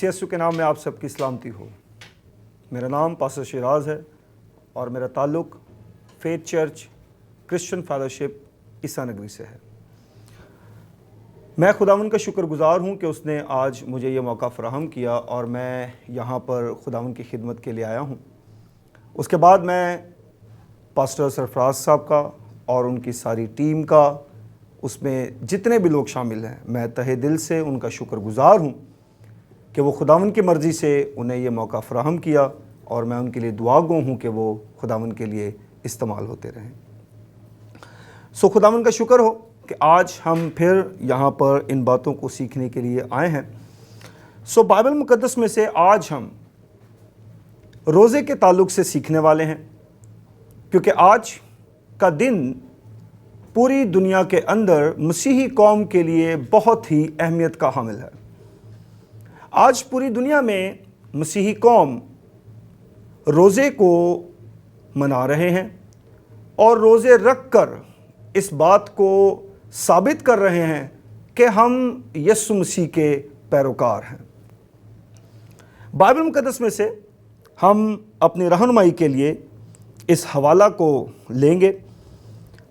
मसीह यीशु के नाम में आप सबकी सलामती हो। मेरा नाम पास्टर शिराज है और मेरा ताल्लुक़ फेथ चर्च क्रिश्चियन फेलोशिप ईसा नगरी से है। मैं खुदावन का शुक्रगुज़ार हूँ कि उसने आज मुझे ये मौका फ़राहम किया और मैं यहाँ पर खुदावन की खिदमत के लिए आया हूँ। उसके बाद मैं पास्टर सरफराज साहब का और उनकी सारी टीम का, उसमें जितने भी लोग शामिल हैं, मैं तहे दिल से उनका शुक्रगुज़ार हूँ कि वो खुदावन की मर्ज़ी से उन्हें ये मौका फ़राहम किया और मैं उनके लिए दुआगो हूँ कि वो खुदावन के लिए इस्तेमाल होते रहें। सो खुदावन का शुक्र हो कि आज हम फिर यहाँ पर इन बातों को सीखने के लिए आए हैं। सो बाइबल मुक़द्दस में से आज हम रोज़े के ताल्लुक़ से सीखने वाले हैं, क्योंकि आज का दिन पूरी दुनिया के अंदर मसीही कौम के लिए बहुत ही अहमियत का हामिल है। आज पूरी दुनिया में मसीही कौम रोज़े को मना रहे हैं और रोज़े रख कर इस बात को साबित कर रहे हैं कि हम यीशु मसीह के पैरोकार हैं। बाइबल मुक़द्दस में से हम अपनी रहनुमाई के लिए इस हवाला को लेंगे।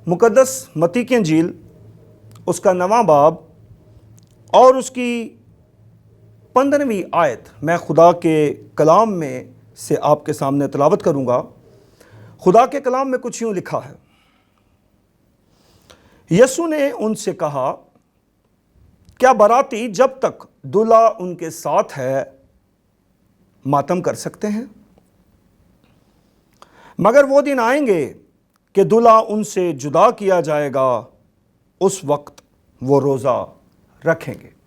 मुक़द्दस मत्ती की इंजील उसका 9वां बाब और उसकी 15वीं आयत मैं खुदा के कलाम में से आपके सामने तिलावत करूंगा। खुदा के कलाम में कुछ यूं लिखा है, यीशु ने उनसे कहा, क्या बाराती जब तक दूल्हा उनके साथ है मातम कर सकते हैं? मगर वो दिन आएंगे कि दूल्हा उनसे जुदा किया जाएगा, उस वक्त वो रोज़ा रखेंगे।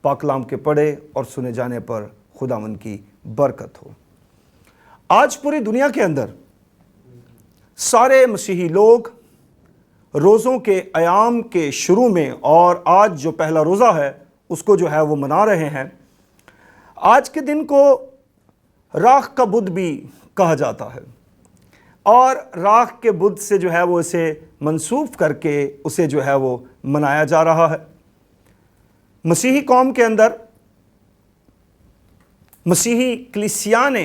पाक कलाम के पढ़े और सुने जाने पर खुदावन की बरकत हो। आज पूरी दुनिया के अंदर सारे मसीही लोग रोज़ों के अयाम के शुरू में और आज जो पहला रोज़ा है उसको जो है वो मना रहे हैं। आज के दिन को राख का बुध भी कहा जाता है और राख के बुध से जो है वो इसे मंसूब करके उसे जो है वो मनाया जा रहा है। मसीही कौम के अंदर मसीही कलीसिया ने,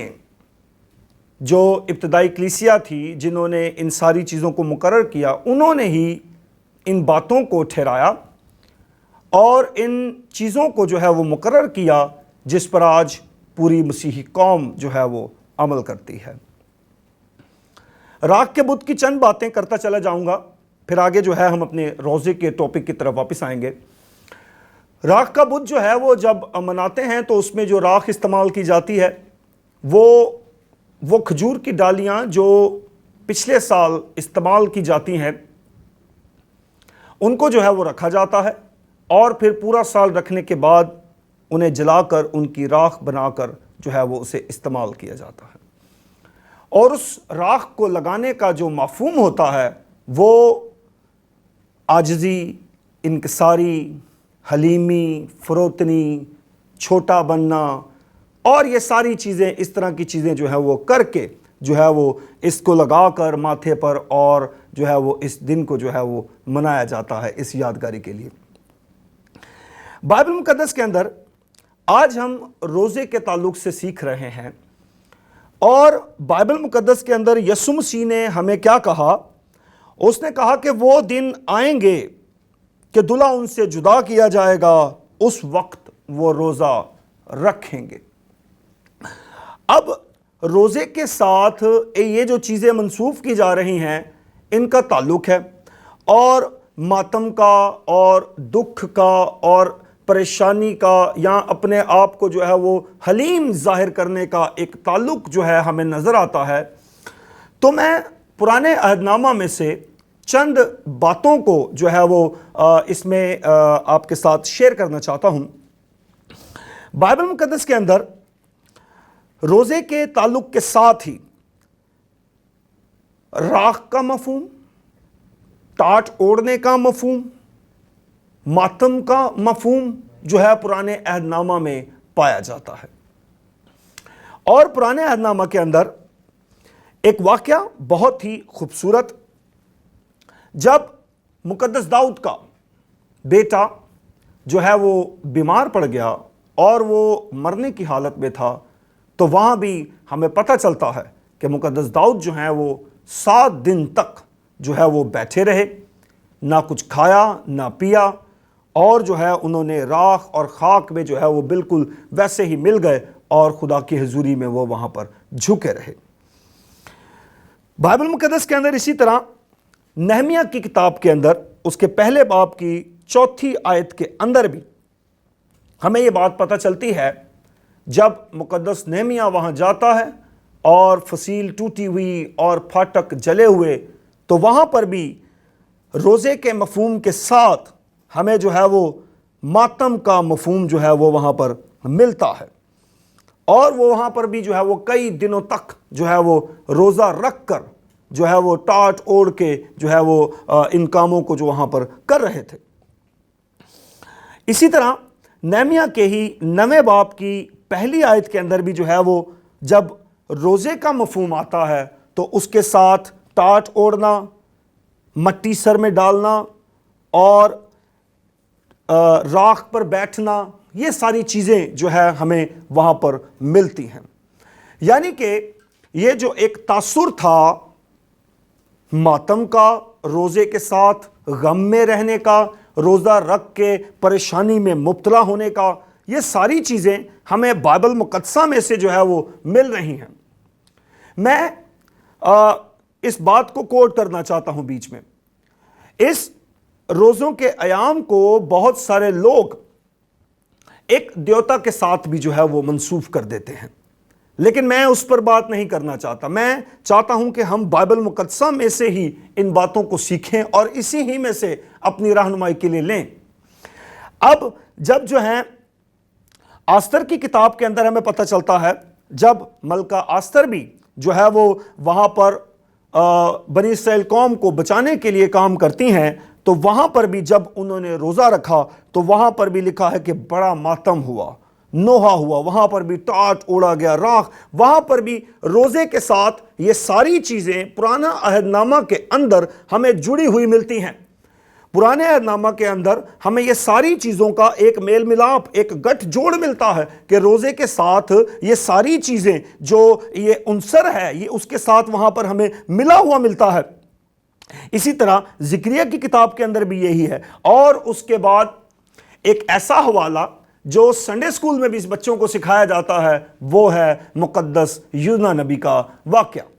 जो इब्तदाई कलीसिया थी जिन्होंने इन सारी चीज़ों को मुकर्रर किया, उन्होंने ही इन बातों को ठहराया और इन चीज़ों को जो है वो मुकर्रर किया जिस पर आज पूरी मसीही कौम जो है वो अमल करती है। राख के बुत की चंद बातें करता चला जाऊंगा, फिर आगे जो है हम अपने रोज़े के टॉपिक की तरफ वापस आएंगे। राख का बुत जो है वो जब मनाते हैं तो उसमें जो राख इस्तेमाल की जाती है वो खजूर की डालियां जो पिछले साल इस्तेमाल की जाती हैं उनको जो है वो रखा जाता है और फिर पूरा साल रखने के बाद उन्हें जलाकर उनकी राख बनाकर जो है वो उसे इस्तेमाल किया जाता है। और उस राख को लगाने का जो मफ़हूम होता है वो आजिज़ी, इनकिसारी, हलीमी, फ़रोतनी, छोटा बनना और ये सारी चीज़ें, इस तरह की चीज़ें जो है वो करके जो है वो इसको लगाकर माथे पर और जो है वो इस दिन को जो है वो मनाया जाता है इस यादगारी के लिए। बाइबल मुक़द्दस के अंदर आज हम रोज़े के ताल्लुक़ से सीख रहे हैं और बाइबल मुक़द्दस के अंदर यीशु मसीह ने हमें क्या कहा? उसने कहा कि वो दिन आएंगे कि दूल्हा उनसे जुदा किया जाएगा, उस वक्त वो रोज़ा रखेंगे। अब रोज़े के साथ ये जो चीज़ें मंसूब की जा रही हैं इनका ताल्लुक़ है और मातम का और दुख का और परेशानी का या अपने आप को जो है वो हलीम ज़ाहिर करने का एक ताल्लुक़ जो है हमें नज़र आता है। तो मैं पुराने अहदनामा में से चंद बातों को जो है वो इसमें आपके साथ शेयर करना चाहता हूँ। बाइबल मुक़द्दस के अंदर रोज़े के ताल्लुक़ के साथ ही राख का मफ़हूम, टाट ओढ़ने का मफ़हूम, मातम का मफ़हूम जो है पुराने अहदनामा में पाया जाता है। और पुराने अहदनामा के अंदर एक वाक़या बहुत ही खूबसूरत, जब मुक़द्दस दाऊद का बेटा जो है वो बीमार पड़ गया اور وہ مرنے کی حالت میں تھا، تو وہاں بھی ہمیں پتہ چلتا ہے کہ مقدس داؤد جو ہیں وہ 7 دن تک جو ہے وہ بیٹھے رہے، نہ کچھ کھایا نہ پیا، اور جو ہے انہوں نے راکھ اور خاک میں جو ہے وہ بالکل ویسے ہی مل گئے اور خدا کی حضوری میں وہ وہاں پر جھکے رہے۔ بائبل مقدس کے اندر اسی طرح نہمیہ کی کتاب کے اندر اس کے پہلے باب کی 4 آیت کے اندر بھی ہمیں یہ بات پتہ چلتی ہے، جب مقدس نہمیہ وہاں جاتا ہے اور فصیل ٹوٹی ہوئی اور پھاٹک جلے ہوئے، تو وہاں پر بھی روزے کے مفہوم کے ساتھ ہمیں جو ہے وہ ماتم کا مفہوم جو ہے وہ وہاں پر ملتا ہے، اور وہ وہاں پر بھی جو ہے وہ کئی دنوں تک جو ہے وہ روزہ رکھ کر جو ہے وہ ٹاٹ اوڑھ کے جو ہے وہ ان کاموں کو جو وہاں پر کر رہے تھے۔ اسی طرح نہمیہ کے ہی 9 باب کی پہلی آیت کے اندر بھی جو ہے وہ جب روزے کا مفہوم آتا ہے تو اس کے ساتھ ٹاٹ اوڑھنا، مٹی سر میں ڈالنا اور راکھ پر بیٹھنا، یہ ساری چیزیں جو ہے ہمیں وہاں پر ملتی ہیں۔ یعنی کہ یہ جو ایک تاثر تھا ماتم کا، روزے کے ساتھ غم میں رہنے کا، روزہ رکھ کے پریشانی میں مبتلا ہونے کا، یہ ساری چیزیں ہمیں بائبل مقدسہ میں سے جو ہے وہ مل رہی ہیں۔ میں اس بات کو کوٹ کرنا چاہتا ہوں بیچ میں، اس روزوں کے ایام کو بہت سارے لوگ ایک دیوتا کے ساتھ بھی جو ہے وہ منسوب کر دیتے ہیں، لیکن میں اس پر بات نہیں کرنا چاہتا۔ میں چاہتا ہوں کہ ہم بائبل مقدسہ میں سے ہی ان باتوں کو سیکھیں اور اسی ہی میں سے اپنی رہنمائی کے لیے لیں۔ اب جب جو ہے آستر کی کتاب کے اندر ہمیں پتہ چلتا ہے، جب ملکہ آستر بھی جو ہے وہ وہاں پر بنی اسرائیل قوم کو بچانے کے لیے کام کرتی ہیں، تو وہاں پر بھی جب انہوں نے روزہ رکھا تو وہاں پر بھی لکھا ہے کہ بڑا ماتم ہوا، نوحہ ہوا، وہاں پر بھی ٹاٹ اوڑا گیا، راکھ، وہاں پر بھی روزے کے ساتھ یہ ساری چیزیں پرانا عہد نامہ کے اندر ہمیں جڑی ہوئی ملتی ہیں۔ پرانے عہد نامہ کے اندر ہمیں یہ ساری چیزوں کا ایک میل ملاپ، ایک گٹھ جوڑ ملتا ہے کہ روزے کے ساتھ یہ ساری چیزیں جو یہ عنصر ہے یہ اس کے ساتھ وہاں پر ہمیں ملا ہوا ملتا ہے۔ اسی طرح زکریا کی کتاب کے اندر بھی یہی ہے، اور اس کے بعد ایک ایسا حوالہ جو سنڈے اسکول میں بھی اس بچوں کو سکھایا جاتا ہے، وہ ہے مقدس یونا نبی کا واقعہ۔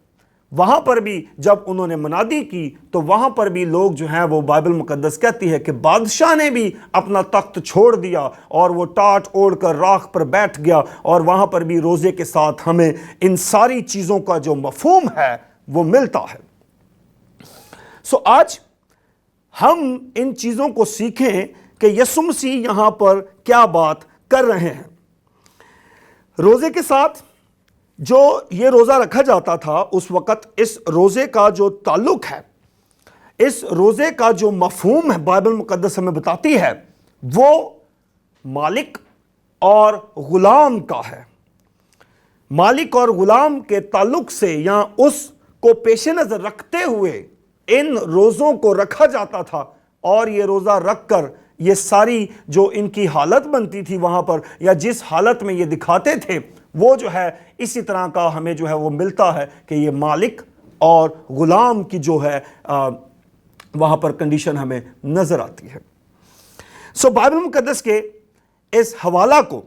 وہاں پر بھی جب انہوں نے منادی کی تو وہاں پر بھی لوگ جو ہیں وہ بائبل مقدس کہتی ہے کہ بادشاہ نے بھی اپنا تخت چھوڑ دیا اور وہ ٹاٹ اوڑھ کر راکھ پر بیٹھ گیا، اور وہاں پر بھی روزے کے ساتھ ہمیں ان ساری چیزوں کا جو مفہوم ہے وہ ملتا ہے۔ سو آج ہم ان چیزوں کو سیکھیں کہ یسوع مسیح یہاں پر کیا بات کر رہے ہیں۔ روزے کے ساتھ جو یہ روزہ رکھا جاتا تھا اس وقت، اس روزے کا جو تعلق ہے، اس روزے کا جو مفہوم ہے بائبل مقدس ہمیں بتاتی ہے، وہ مالک اور غلام کا ہے۔ مالک اور غلام کے تعلق سے یا اس کو پیش نظر رکھتے ہوئے ان روزوں کو رکھا جاتا تھا، اور یہ روزہ رکھ کر یہ ساری جو ان کی حالت بنتی تھی وہاں پر، یا جس حالت میں یہ دکھاتے تھے، وہ جو ہے اسی طرح کا ہمیں جو ہے وہ ملتا ہے کہ یہ مالک اور غلام کی جو ہے وہاں پر کنڈیشن ہمیں نظر آتی ہے۔ سو بائبل مقدس کے اس حوالہ کو،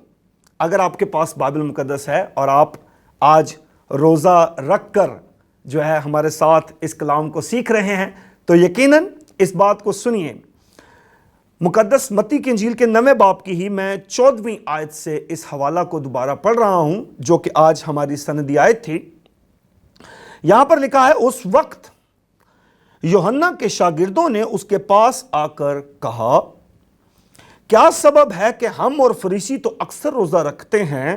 اگر آپ کے پاس بائبل مقدس ہے اور آپ آج روزہ رکھ کر جو ہے ہمارے ساتھ اس کلام کو سیکھ رہے ہیں، تو یقیناً اس بات کو سنیے۔ مقدس متی کی انجیل کے 9 باب کی ہی میں 14ویں آیت سے اس حوالہ کو دوبارہ پڑھ رہا ہوں، جو کہ آج ہماری سندی آیت تھی۔ یہاں پر لکھا ہے، اس وقت یوحنا کے شاگردوں نے اس کے پاس آ کر کہا، کیا سبب ہے کہ ہم اور فریسی تو اکثر روزہ رکھتے ہیں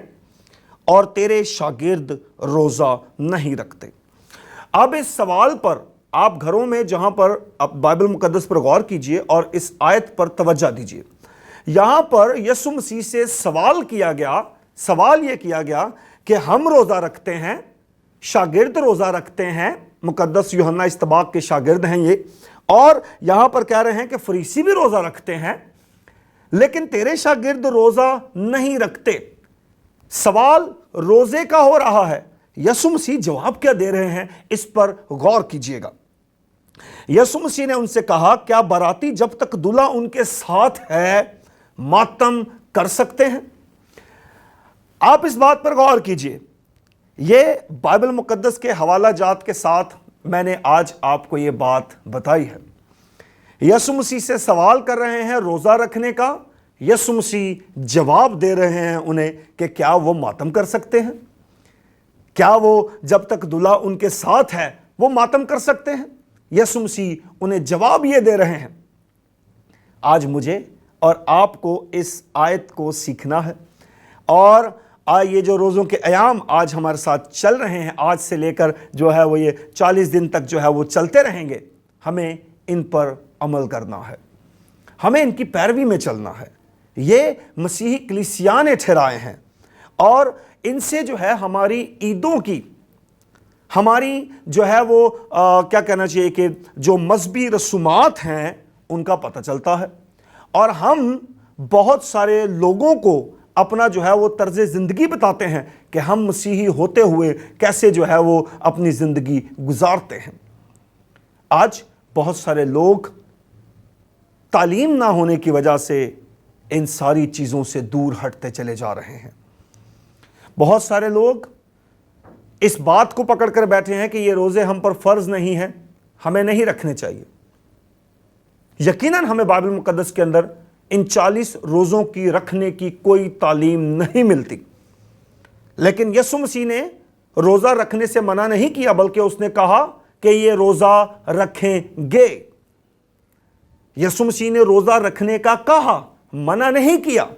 اور تیرے شاگرد روزہ نہیں رکھتے؟ اب اس سوال پر آپ گھروں میں جہاں پر آپ بائبل مقدس پر غور کیجئے اور اس آیت پر توجہ دیجئے۔ یہاں پر یسوع مسیح سے سوال کیا گیا، سوال یہ کیا گیا کہ ہم روزہ رکھتے ہیں، شاگرد روزہ رکھتے ہیں، مقدس یوحنا استباق کے شاگرد ہیں یہ، اور یہاں پر کہہ رہے ہیں کہ فریسی بھی روزہ رکھتے ہیں، लेकिन तेरे शागिर्द रोजा नहीं रखते। सवाल रोजे का हो रहा है। यीशु मसीह जवाब क्या दे रहे हैं, इस पर गौर कीजिएगा। यीशु मसीह ने उनसे कहा, क्या बाराती जब तक दूल्हा उनके साथ है मातम कर सकते हैं? आप इस बात पर गौर कीजिए। यह बाइबल मुकद्दस के हवाला जात के साथ मैंने आज आपको यह बात बताई है। यीशु मसीह से सवाल कर रहे हैं रोजा रखने का। यीशु मसीह जवाब दे रहे हैं उन्हें कि क्या वो मातम कर सकते हैं, क्या वो जब तक दूल्हा उनके साथ है वो मातम कर सकते हैं। यीशु मसीह उन्हें जवाब ये दे रहे हैं। आज मुझे और आपको इस आयत को सीखना है, और ये जो रोज़ों के अयाम आज हमारे साथ चल रहे हैं, आज से लेकर जो है वो ये 40 दिन तक जो है वो चलते रहेंगे, हमें इन पर अमल करना है, हमें इनकी पैरवी में चलना है। ये मसीही कलीसिया ने ठहराए हैं, और इनसे जो है हमारी ईदों की, हमारी जो है वो क्या कहना चाहिए कि जो मजहबी रसूमात हैं उनका पता चलता है, और हम बहुत सारे लोगों को अपना जो है वो तर्ज ज़िंदगी बताते हैं कि हम मसीही होते हुए कैसे जो है वो अपनी ज़िंदगी गुजारते हैं। आज बहुत सारे लोग तालीम ना होने की वजह से इन सारी चीज़ों से दूर हटते चले जा रहे हैं। बहुत सारे लोग इस बात को पकड़ कर बैठे हैं कि ये रोज़े हम पर फ़र्ज़ नहीं हैं, हमें नहीं रखने चाहिए। यकीनन हमें बाइबल मुकद्दस के अंदर इन 40 रोज़ों की रखने की कोई तालीम नहीं मिलती, लेकिन यीशु मसीह ने रोज़ा रखने से मना नहीं किया, बल्कि उसने कहा कि ये रोज़ा रखेंगे। यीशु मसीह ने रोज़ा रखने का कहा, मना नहीं किया।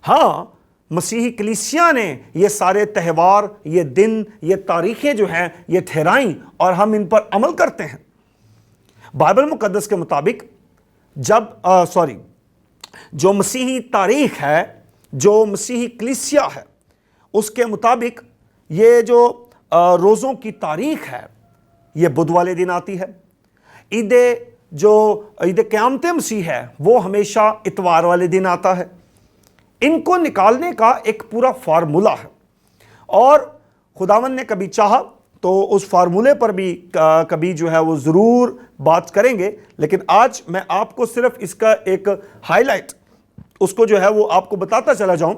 हाँ, मसीही कलीसिया ने ये सारे त्यौहार, ये दिन, ये तारीखें जो हैं ये ठहराई, और हम इन पर अमल करते हैं। बाइबल मुकद्दस के मुताबिक जो मसीही तारीख है, जो मसीही कलीसिया है, उसके मुताबिक ये जो रोज़ों की तारीख है ये बुध वाले दिन आती है। ईद क़यामत मसीह है वो हमेशा इतवार वाले दिन आता है। इनको निकालने का एक पूरा फार्मूला है, और खुदावंद ने कभी चाहा तो उस फार्मूले पर भी कभी जो है वो ज़रूर बात करेंगे, लेकिन आज मैं आपको सिर्फ इसका एक हाईलाइट उसको जो है वो आपको बताता चला जाऊं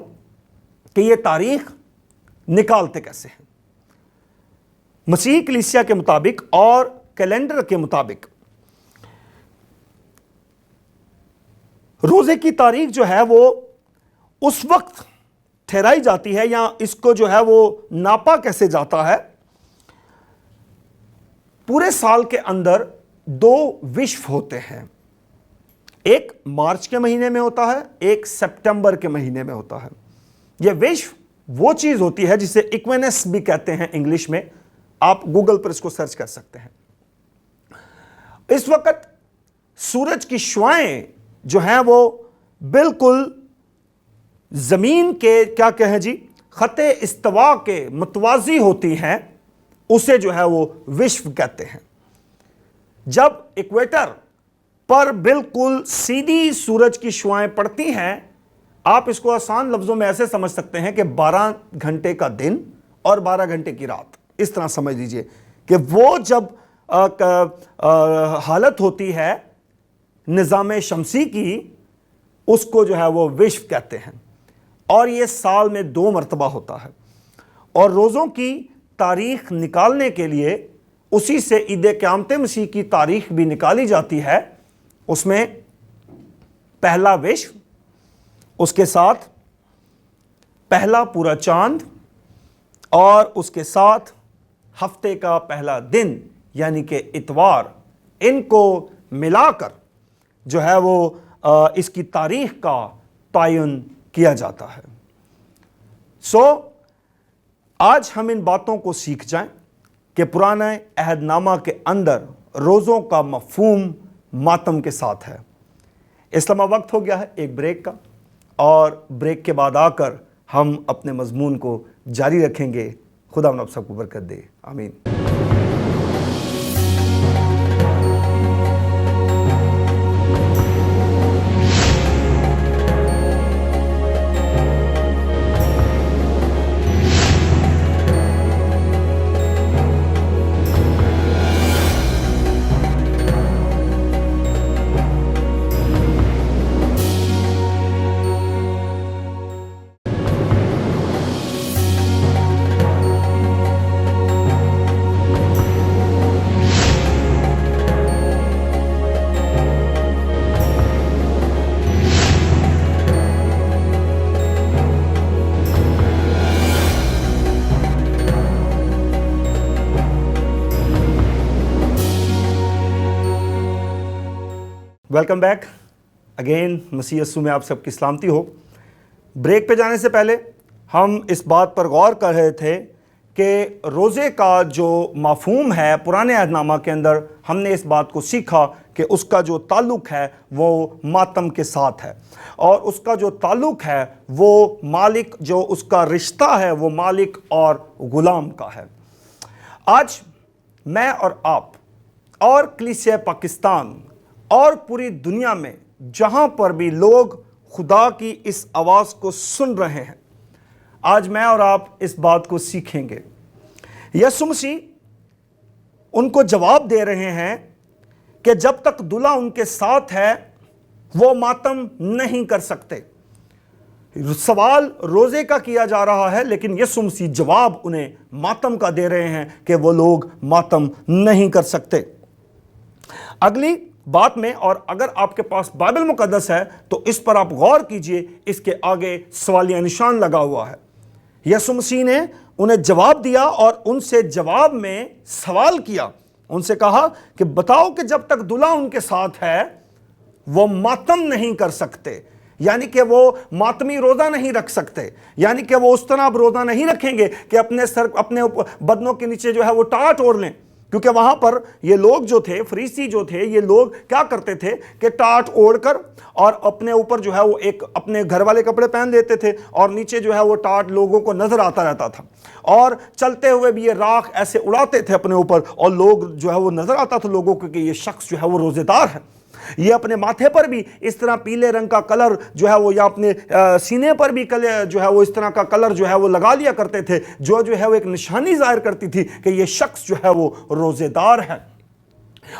कि ये तारीख निकालते कैसे हैं। मसीही कलीसिया के मुताबिक और कैलेंडर के मुताबिक रोज़े की तारीख जो है वो उस वक्त ठहराई जाती है, या इसको जो है वो नापा कैसे जाता है। पूरे साल के अंदर 2 विश्व होते हैं, एक मार्च के महीने में होता है, एक सितंबर के महीने में होता है। यह विश्व वो चीज़ होती है जिसे इक्वेनस भी कहते हैं इंग्लिश में, आप गूगल पर इसको सर्च कर सकते हैं। इस वक्त सूरज की शुआएं जो हैं वो बिल्कुल ज़मीन के क्या कहें जी खते इस्तवा के मुतवाज़ी होती हैं, उसे जो है वो विश्व कहते हैं। जब इक्वेटर पर बिल्कुल सीधी सूरज की शुआएं पड़ती हैं, आप इसको आसान लफ्ज़ों में ऐसे समझ सकते हैं कि 12 घंटे का दिन और 12 घंटे की रात, इस तरह समझ लीजिए कि वो जब हालत होती है निज़ाम शमसी की, उसको जो है वो विश्व कहते हैं, और ये साल में 2 मरतबा होता है। और रोज़ों की तारीख निकालने के लिए उसी से ईद क़यामत मसीह की तारीख भी निकाली जाती है। उसमें पहला विश्व, उसके साथ पहला पूरा चांद, और उसके साथ हफ्ते का पहला दिन यानी कि इतवार, इनको मिलाकर जो है वो इसकी तारीख का तयन किया जाता है। आज हम इन बातों को सीख जाएं कि पुराने अहदनामा के अंदर रोज़ों का मफ़हूम मातम के साथ है। इस समय वक्त हो गया है एक ब्रेक का, और ब्रेक के बाद आकर हम अपने मज़मून को जारी रखेंगे। खुदा आप सबको बरकत दे, आमीन। Welcome back again. मसीह यीशु में आप सबकी सलामती हो। ब्रेक पे जाने से पहले हम इस बात पर गौर कर रहे थे कि रोज़े का जो मफ़हूम है पुराने अहदनामा के अंदर, हमने इस बात को सीखा कि उसका जो ताल्लुक़ है वो मातम के साथ है, और उसका जो ताल्लुक़ है वो मालिक, जो उसका रिश्ता है वो मालिक और ग़ुलाम का है। आज मैं और आप और कलीसिया पाकिस्तान और पूरी दुनिया में जहाँ पर भी लोग खुदा की इस आवाज़ को सुन रहे हैं, आज मैं और आप इस बात को सीखेंगे। यीशु मसीह उनको जवाब दे रहे हैं कि जब तक दूल्हा उनके साथ है वो मातम नहीं कर सकते। सवाल रोज़े का किया जा रहा है, लेकिन यीशु मसीह जवाब उन्हें मातम का दे रहे हैं कि वो लोग मातम नहीं कर सकते। अगली बात में, और अगर आपके पास बाइबल मुकद्दस है तो इस पर आप गौर कीजिए, इसके आगे सवालिया निशान लगा हुआ है। यीशु मसीह ने उन्हें जवाब दिया और उनसे जवाब में सवाल किया। उनसे कहा कि बताओ कि जब तक दूल्हा उनके साथ है वो मातम नहीं कर सकते, यानी कि वो मातमी रोज़ा नहीं रख सकते, यानी कि वो उस तरह अब रोज़ा नहीं रखेंगे कि अपने सर, अपने बदनों के नीचे जो है वो टाट ओढ़ लें। क्योंकि वहाँ पर ये लोग जो थे, फरीसी जो थे, ये लोग क्या करते थे कि टाट ओढ़कर और अपने ऊपर जो है वो एक अपने घर वाले कपड़े पहन लेते थे, और नीचे जो है वो टाट लोगों को नजर आता रहता था, और चलते हुए भी ये राख ऐसे उड़ाते थे अपने ऊपर, और लोग जो है वो नजर आता था लोगों को कि ये शख्स जो है वो रोज़ेदार है। ये अपने माथे पर भी इस तरह पीले रंग का कलर जो है वो, या अपने सीने पर भी कलर जो है वो इस तरह का कलर जो है वो लगा लिया करते थे, जो है वो एक निशानी जाहिर करती थी कि ये शख्स जो है वो रोज़ेदार है।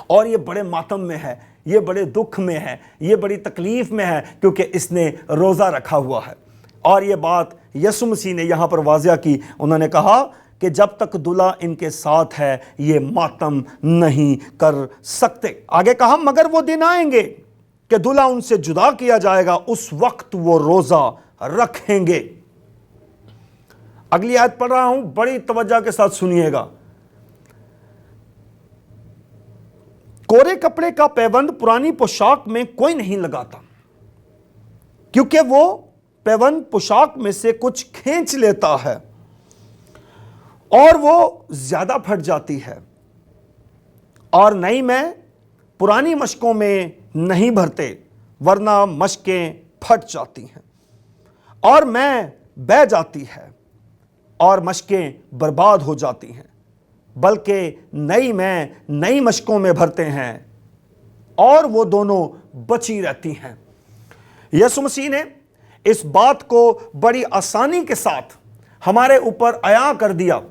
और ये बड़े मातम में है, ये बड़े दुख में है, ये बड़ी तकलीफ में है, क्योंकि इसने रोज़ा रखा हुआ है। और ये बात यीशु मसीह ने यहाँ पर वाज़िया की। उन्होंने कहा कि जब तक दूल्हा इनके साथ है ये मातम नहीं कर सकते। आगे कहा, मगर वो दिन आएंगे कि दूल्हा उनसे जुदा किया जाएगा, उस वक्त वो रोज़ा रखेंगे। अगली आयत पढ़ रहा हूं, बड़ी तवज्जो के साथ सुनिएगा। कोरे कपड़े का पैबंद पुरानी पोशाक में कोई नहीं लगाता, क्योंकि वो पैबंद पोशाक में से कुछ खींच लेता है और वो ज्यादा फट जाती है, और नई में पुरानी मशकों में नहीं भरते, वरना मशकें फट जाती हैं और मैं बह जाती है और मशकें बर्बाद हो जाती हैं, बल्कि नई में नई मशकों में भरते हैं और वो दोनों बची रहती हैं। यीशु मसीह ने इस बात को बड़ी आसानी के साथ हमारे ऊपर आया कर दिया,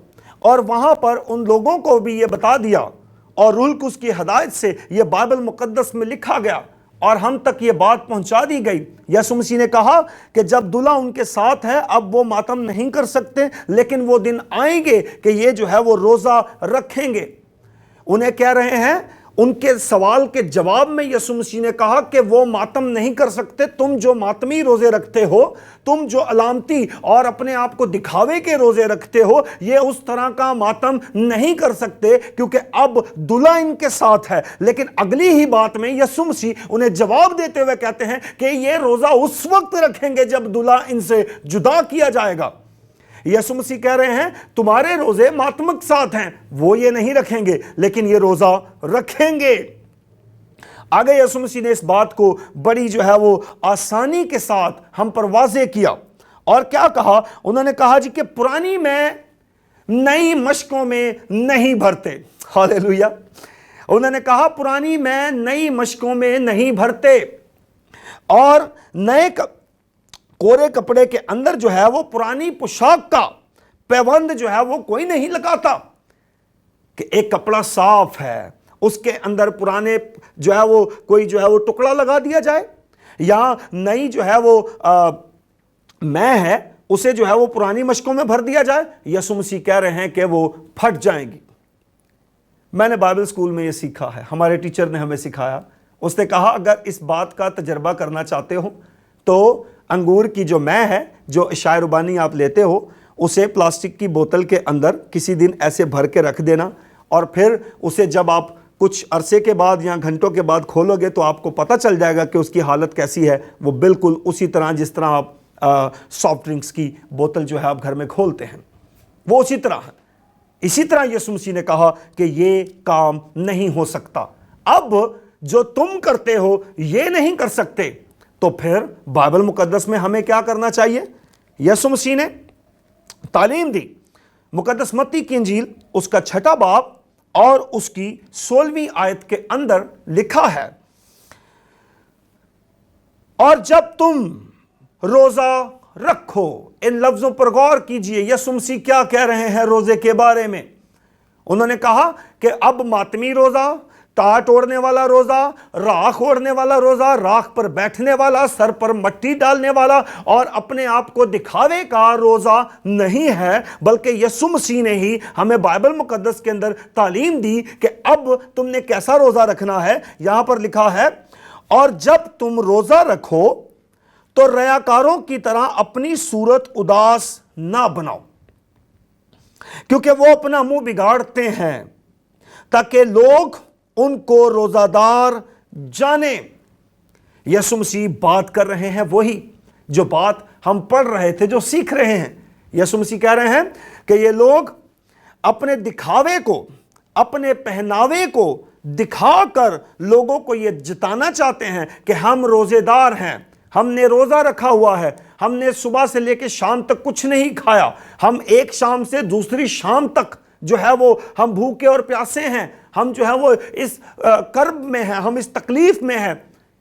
और वहां पर उन लोगों को भी ये बता दिया, और रूल कुस की हदायत से ये बाइबल मुकद्दस में लिखा गया और हम तक ये बात पहुंचा दी गई। यीशु मसीह ने कहा कि जब दूल्हा उनके साथ है अब वो मातम नहीं कर सकते, लेकिन वो दिन आएंगे कि ये जो है वो रोज़ा रखेंगे। उन्हें कह रहे हैं, उनके सवाल के जवाब में यीशु मसीह ने कहा कि वो मातम नहीं कर सकते। तुम जो मातमी रोज़े रखते हो, तुम जो अलामती और अपने आप को दिखावे के रोज़े रखते हो, ये उस तरह का मातम नहीं कर सकते, क्योंकि अब दूल्हा इनके साथ है। लेकिन अगली ही बात में यीशु मसीह उन्हें जवाब देते हुए कहते हैं कि ये रोज़ा उस वक्त रखेंगे जब दूल्हा इनसे जुदा किया जाएगा। यीशु मसीह कह रहे हैं तुम्हारे रोजे मातमक साथ हैं, वो ये नहीं रखेंगे, लेकिन ये रोजा रखेंगे। आगे यीशु मसीह ने इस बात को बड़ी जो है वो आसानी के साथ हम पर वाज़े किया, और क्या कहा? उन्होंने कहा जी कि पुरानी में नई मशकों में नहीं भरते। हालेलुया। उन्होंने कहा पुरानी में नई मशकों में नहीं भरते, और नए कोरे कपड़े के अंदर जो है वो पुरानी पोशाक का पैबंद जो है वो कोई नहीं लगाता। कि एक कपड़ा साफ है, उसके अंदर पुराने जो है वो कोई जो है वो टुकड़ा लगा दिया जाए, या नई जो है वो मैं है उसे जो है वो पुरानी मशकों में भर दिया जाए। यीशु मसीह कह रहे हैं कि वो फट जाएंगी। मैंने बाइबल स्कूल में ये सीखा है, हमारे टीचर ने हमें सिखाया। उसने कहा अगर इस बात का तजर्बा करना चाहते हो तो अंगूर की जो मैं है, जो शायरुबानी आप लेते हो, उसे प्लास्टिक की बोतल के अंदर किसी दिन ऐसे भर के रख देना, और फिर उसे जब आप کچھ عرصے کے بعد یا گھنٹوں کے بعد کھولو گے تو آپ کو پتہ چل جائے گا کہ اس کی حالت کیسی ہے. وہ بالکل اسی طرح جس طرح آپ سافٹ ڈرنکس کی بوتل جو ہے آپ گھر میں کھولتے ہیں, وہ اسی طرح ہے. اسی طرح یسوع مسیح نے کہا کہ یہ کام نہیں ہو سکتا. اب جو تم کرتے ہو یہ نہیں کر سکتے, تو پھر بائبل مقدس میں ہمیں کیا کرنا چاہیے؟ یسوع مسیح نے تعلیم دی. مقدس متی کی انجیل اس کا 6 باب اور اس کی 16ویں آیت کے اندر لکھا ہے, اور جب تم روزہ رکھو. ان لفظوں پر غور کیجئے, یسوع مسیح کیا کہہ رہے ہیں روزے کے بارے میں. انہوں نے کہا کہ اب ماتمی روزہ, ٹاٹ اوڑھنے والا روزہ, راکھ اوڑھنے والا روزہ, راکھ پر بیٹھنے والا, سر پر مٹی ڈالنے والا اور اپنے آپ کو دکھاوے کا روزہ نہیں ہے, بلکہ یسوع مسیح نے ہی ہمیں بائبل مقدس کے اندر تعلیم دی کہ اب تم نے کیسا روزہ رکھنا ہے. یہاں پر لکھا ہے, اور جب تم روزہ رکھو تو ریاکاروں کی طرح اپنی صورت اداس نہ بناؤ, کیونکہ وہ اپنا منہ بگاڑتے ہیں تاکہ لوگ ان کو روزہ دار جانیں. یسوع مسیح بات کر رہے ہیں وہی جو بات ہم پڑھ رہے تھے, جو سیکھ رہے ہیں. یسوع مسیح کہہ رہے ہیں کہ یہ لوگ اپنے دکھاوے کو, اپنے پہناوے کو دکھا کر لوگوں کو یہ جتانا چاہتے ہیں کہ ہم روزے دار ہیں, ہم نے روزہ رکھا ہوا ہے, ہم نے صبح سے لے کے شام تک کچھ نہیں کھایا, ہم ایک شام سے دوسری شام تک جو ہے وہ ہم بھوکے اور پیاسے ہیں, ہم جو ہے وہ اس کرب میں ہیں, ہم اس تکلیف میں ہیں.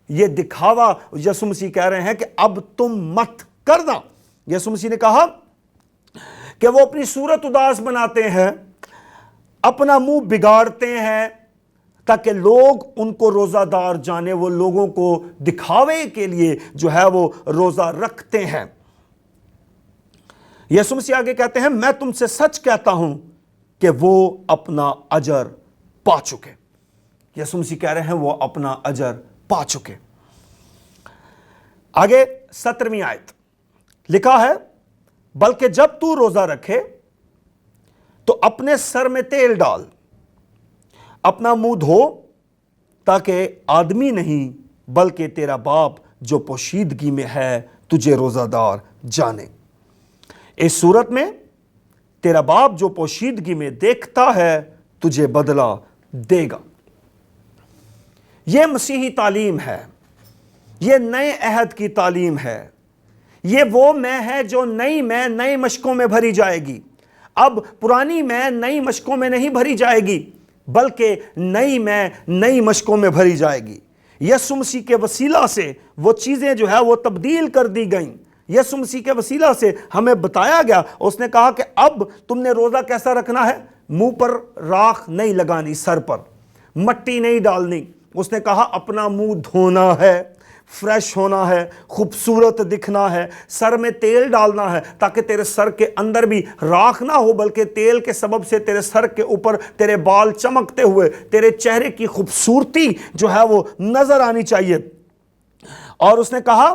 یہ دکھاوا یسوع مسیح کہہ رہے ہیں کہ اب تم مت کرنا. یسوع مسیح نے کہا کہ وہ اپنی صورت اداس بناتے ہیں, اپنا منہ بگاڑتے ہیں تاکہ لوگ ان کو روزہ دار جانے. وہ لوگوں کو دکھاوے کے لیے جو ہے وہ روزہ رکھتے ہیں. یسوع مسیح آگے کہتے ہیں, میں تم سے سچ کہتا ہوں کہ وہ اپنا اجر پا چکے. یسوع مسیح کہہ رہے ہیں وہ اپنا اجر پا چکے. آگے 17ویں آیت لکھا ہے, بلکہ جب تو روزہ رکھے تو اپنے سر میں تیل ڈال, اپنا منہ دھو, تاکہ آدمی نہیں بلکہ تیرا باپ جو پوشیدگی میں ہے تجھے روزہ دار جانے. اس صورت میں تیرا باپ جو پوشیدگی میں دیکھتا ہے تجھے بدلہ دے گا. یہ مسیحی تعلیم ہے, یہ نئے عہد کی تعلیم ہے. یہ وہ میں ہے جو نئی میں نئی مشقوں میں بھری جائے گی. اب پرانی میں نئی مشقوں میں نہیں بھری جائے گی, بلکہ نئی میں نئی مشقوں میں بھری جائے گی. یسوع مسیح کے وسیلہ سے وہ چیزیں جو ہے وہ تبدیل کر دی گئیں. یسوع مسیح کے وسیلہ سے ہمیں بتایا گیا, اس نے کہا کہ اب تم نے روزہ کیسا رکھنا ہے, منہ پر راکھ نہیں لگانی, سر پر مٹی نہیں ڈالنی. اس نے کہا اپنا منہ دھونا ہے, فریش ہونا ہے, خوبصورت دکھنا ہے, سر میں تیل ڈالنا ہے تاکہ تیرے سر کے اندر بھی راکھ نہ ہو, بلکہ تیل کے سبب سے تیرے سر کے اوپر تیرے بال چمکتے ہوئے تیرے چہرے کی خوبصورتی جو ہے وہ نظر آنی چاہیے. اور اس نے کہا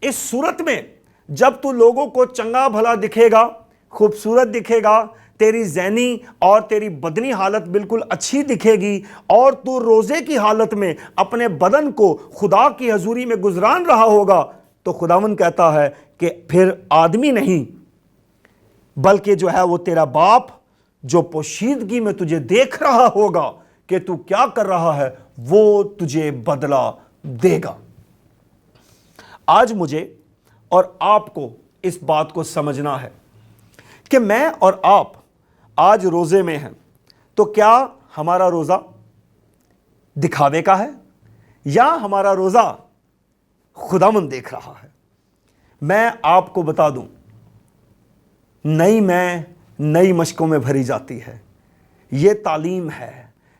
اس صورت میں جب تو لوگوں کو چنگا بھلا دکھے گا, خوبصورت دکھے گا, تیری ذہنی اور تیری بدنی حالت بالکل اچھی دکھے گی, اور تو روزے کی حالت میں اپنے بدن کو خدا کی حضوری میں گزران رہا ہوگا, تو خداوند کہتا ہے کہ پھر آدمی نہیں بلکہ جو ہے وہ تیرا باپ جو پوشیدگی میں تجھے دیکھ رہا ہوگا کہ تو کیا کر رہا ہے, وہ تجھے بدلہ دے گا. آج مجھے اور آپ کو اس بات کو سمجھنا ہے کہ میں اور آپ آج روزے میں ہیں, تو کیا ہمارا روزہ دکھاوے کا ہے یا ہمارا روزہ خداوند دیکھ رہا ہے؟ میں آپ کو بتا دوں, نئی میں نئی مشقوں میں بھری جاتی ہے. یہ تعلیم ہے,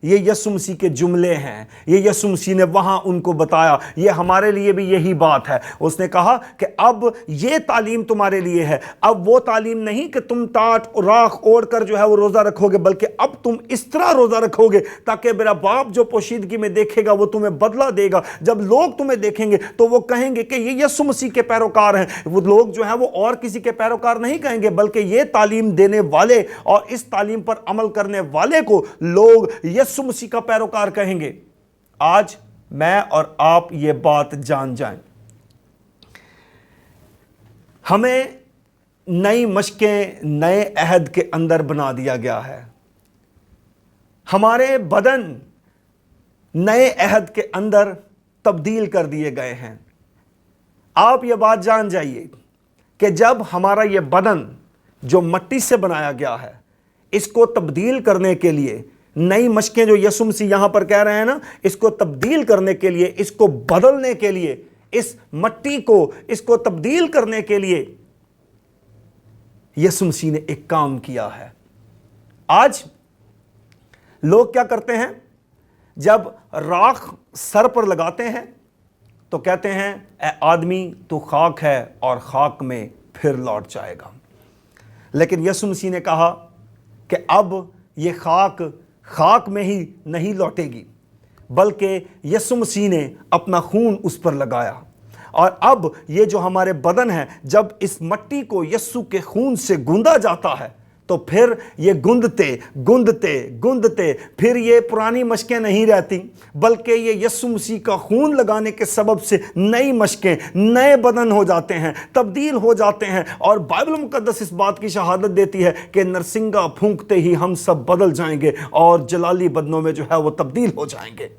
یہ یسوع مسیح کے جملے ہیں, یہ یسوع مسیح نے وہاں ان کو بتایا. یہ ہمارے لیے بھی یہی بات ہے. اس نے کہا کہ اب یہ تعلیم تمہارے لیے ہے. اب وہ تعلیم نہیں کہ تم ٹاٹ راکھ اوڑھ کر جو ہے وہ روزہ رکھو گے, بلکہ اب تم اس طرح روزہ رکھو گے تاکہ میرا باپ جو پوشیدگی میں دیکھے گا وہ تمہیں بدلہ دے گا. جب لوگ تمہیں دیکھیں گے تو وہ کہیں گے کہ یہ یسوع مسیح کے پیروکار ہیں. وہ لوگ جو ہیں وہ اور کسی کے پیروکار نہیں کہیں گے, بلکہ یہ تعلیم دینے والے اور اس تعلیم پر عمل کرنے والے کو لوگ یسوع यीशु मसीह का पैरोकार कहेंगे। आज मैं और आप ये बात जान जाएं, हमें नई मशकें नए अहद के अंदर बना दिया गया है। हमारे बदन नए अहद के अंदर तब्दील कर दिए गए हैं। आप ये बात जान जाइए कि जब हमारा ये बदन जो मिट्टी से बनाया गया है, इसको तब्दील करने के लिए नई मशकें जो यीशु मसीह यहां पर कह रहे हैं ना, इसको तब्दील करने के लिए, इसको बदलने के लिए, इस मिट्टी को इसको तब्दील करने के लिए यीशु मसीह ने एक काम किया है। आज लोग क्या करते हैं, जब राख सर पर लगाते हैं तो कहते हैं ए आदमी तू खाक है और खाक में फिर लौट जाएगा। लेकिन यीशु मसीह ने कहा कि अब ये खाक में ही नहीं लौटेगी, बल्कि यीशु मसीह ने अपना खून उस पर लगाया। और अब ये जो हमारे बदन है, जब इस मिट्टी को यीशु के खून से गूंदा जाता है तो फिर ये गूंदते गूंदते गूंदते फिर ये पुरानी मशकें नहीं रहती, बल्कि ये यीशु मसीह का खून लगाने के सबब से नई मशकें, नए बदन हो जाते हैं, तब्दील हो जाते हैं। और बाइबल मुकद्दस इस बात की शहादत देती है कि नरसिंगा फूंकते ही हम सब बदल जाएंगे और जलाली बदनों में जो है वो तब्दील हो जाएंगे।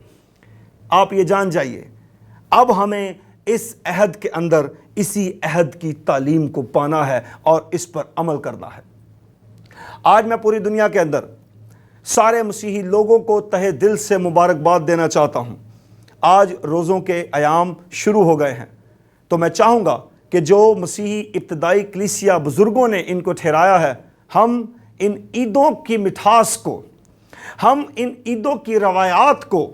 आप ये जान जाइए, अब हमें इस अहद के अंदर इसी अहद की तालीम को पाना है और इस पर अमल करना है। आज मैं पूरी दुनिया के अंदर सारे मसीही लोगों को तहे दिल से मुबारकबाद देना चाहता हूं। आज रोज़ों के अयाम शुरू हो गए हैं, तो मैं चाहूँगा कि जो मसीही इब्तदाई कलीसिया बुज़ुर्गों ने इनको ठहराया है, हम इन ईदों की मिठास को, हम इन ईदों की रवायात को,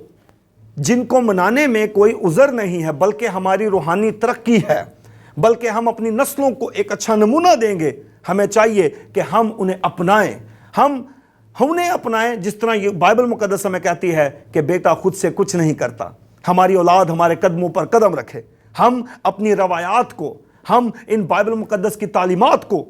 जिनको मनाने में कोई उज़र नहीं है बल्कि हमारी रूहानी तरक्की है, बल्कि हम अपनी नस्लों को एक अच्छा नमूना देंगे, हमें चाहिए कि हम उन्हें अपनाएं। हम उन्हें अपनाएं जिस तरह ये बाइबल मुकद्दस हमें कहती है कि बेटा खुद से कुछ नहीं करता, हमारी औलाद हमारे कदमों पर कदम रखे। हम अपनी रवायात को, हम इन बाइबल मुकद्दस की तालीमात को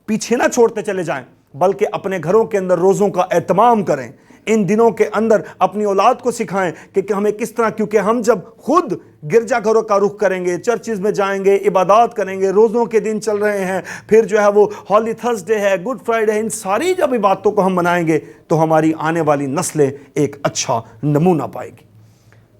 पीछे ना छोड़ते चले जाएं, बल्कि अपने घरों के अंदर रोज़ों का एहतमाम करें। इन दिनों के अंदर अपनी औलाद को सिखाएं कि हमें किस तरह, क्योंकि हम जब खुद गिरजा घरों का रुख करेंगे, चर्चिज़ में जाएंगे, इबादत करेंगे, रोज़ों के दिन चल रहे हैं, फिर जो है वो हॉली थर्सडे है, गुड फ्राइडे है, इन सारी जब इबादतों को हम मनाएंगे तो हमारी आने वाली नस्लें एक अच्छा नमूना पाएगी।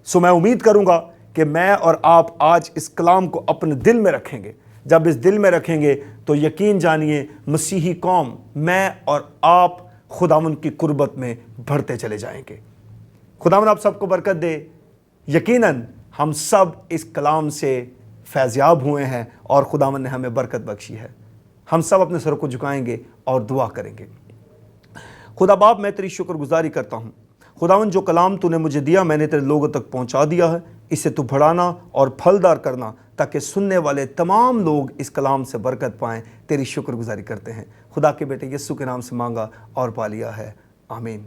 सो मैं उम्मीद करूँगा कि मैं और आप आज इस कलाम को अपने दिल में रखेंगे। जब इस दिल में रखेंगे तो यकीन जानिए मसीही कौम, मैं और आप खुदावंद की कुर्बत में बढ़ते चले जाएंगे। खुदावंद आप सबको बरकत दे। यकीनन हम सब इस कलाम से फैज़याब हुए हैं और खुदावंद ने हमें बरकत बख्शी है। हम सब अपने सर को झुकाएंगे और दुआ करेंगे। खुदा बाप, मैं तेरी शुक्रगुजारी करता हूँ। खुदावंद जो कलाम तूने मुझे दिया, मैंने तेरे लोगों तक पहुँचा दिया है। इसे तू बढ़ाना और फलदार करना, ताकि सुनने वाले तमाम लोग इस कलाम से बरकत पाएँ। तेरी शुक्रगुजारी करते हैं। खुदा के बेटे यीशु के नाम से मांगा और पा लिया है, आमीन।